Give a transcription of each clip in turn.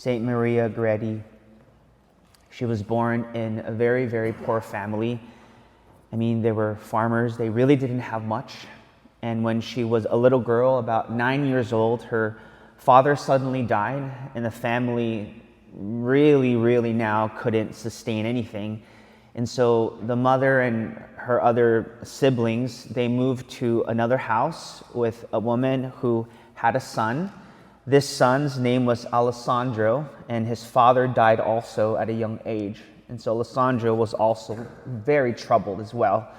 Saint Maria Goretti. She was born in a very, very poor family. I mean, they were farmers. They really didn't have much. And when she was a little girl, about 9 years old, her father suddenly died, and the family really now couldn't sustain anything. And so the mother and her other siblings, they moved to another house with a woman who had a son. This son's name was Alessandro, and his father died also at a young age. And so Alessandro was also very troubled as well.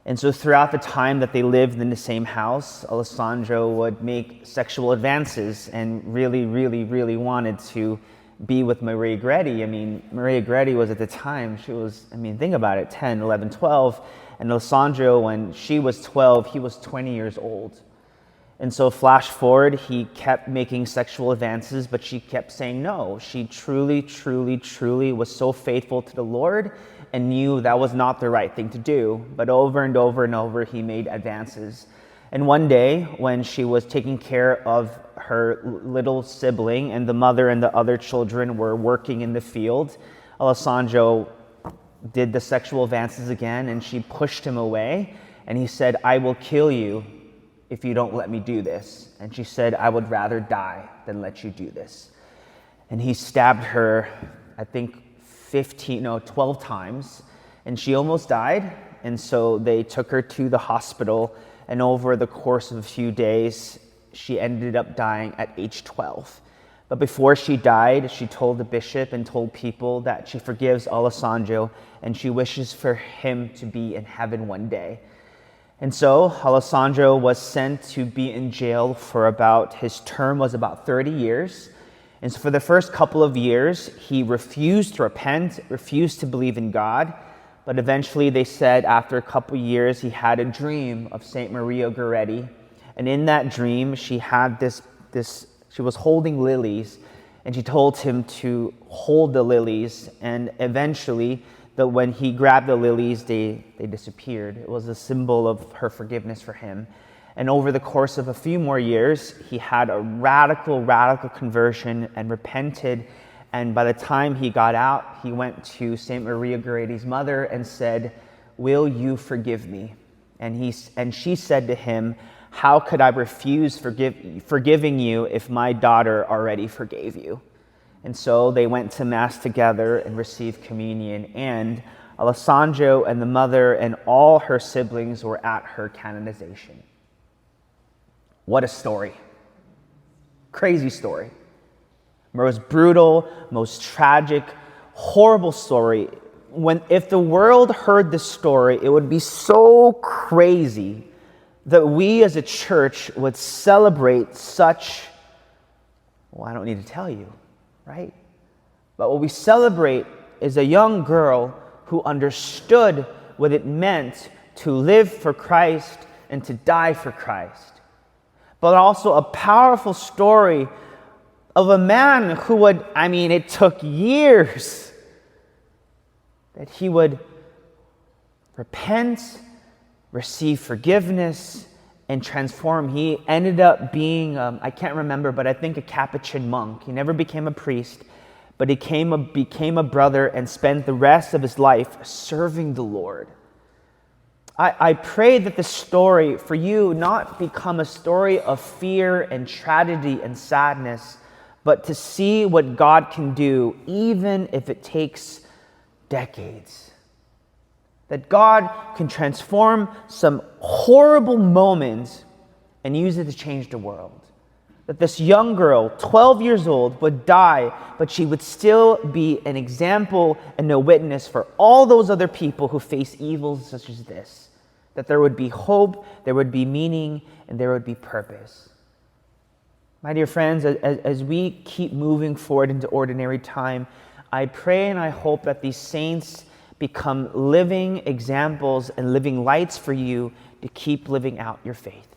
And so throughout the time that they lived in the same house, Alessandro would make sexual advances and really wanted to be with Maria Goretti. I mean, Maria Goretti was at the time, she was, I mean, think about it, 10, 11, 12. And Alessandro, when she was 12, he was 20 years old. And so flash forward, he kept making sexual advances, but she kept saying no. She truly was so faithful to the Lord and knew that was not the right thing to do. But over and over, he made advances. And one day, when she was taking care of her little sibling and the mother and the other children were working in the field, Alessandro did the sexual advances again, and she pushed him away. And he said, "I will kill you if you don't let me do this." And she said, "I would rather die than let you do this." And he stabbed her, I think 12 times, and she almost died. And so they took her to the hospital, and over the course of a few days, she ended up dying at age 12. But before she died, she told the bishop and told people that she forgives Alessandro and she wishes for him to be in heaven one day. And so Alessandro was sent to be in jail for his term was about 30 years. And so for the first couple of years, he refused to repent, refused to believe in God. But eventually they said after a couple of years, he had a dream of Saint Maria Goretti. And in that dream, she had she was holding lilies, and she told him to hold the lilies. And eventually, when he grabbed the lilies, they disappeared. It was a symbol of her forgiveness for him. And over the course of a few more years, he had a radical conversion and repented. And by the time he got out, he went to Saint Maria Goretti's mother and said, "Will you forgive me?" And she said to him, "How could I refuse forgiving you if my daughter already forgave you?" And so they went to Mass together and received communion. And Alessandro and the mother and all her siblings were at her canonization. What a story. Crazy story. Most brutal, most tragic, horrible story. If the world heard this story, it would be so crazy that we as a church would celebrate such, well, I don't need to tell you, right? But what we celebrate is a young girl who understood what it meant to live for Christ and to die for Christ. But also a powerful story of a man who it took years that he would repent, receive forgiveness, and transform. He ended up being, I can't remember, but I think a Capuchin monk. He never became a priest, but he became a brother and spent the rest of his life serving the Lord. I pray that the story for you not become a story of fear and tragedy and sadness, but to see what God can do, even if it takes decades. That God can transform some horrible moments and use it to change the world. That this young girl, 12 years old, would die, but she would still be an example and a witness for all those other people who face evils such as this. That there would be hope, there would be meaning, and there would be purpose. My dear friends, as we keep moving forward into ordinary time, I pray and I hope that these saints become living examples and living lights for you to keep living out your faith.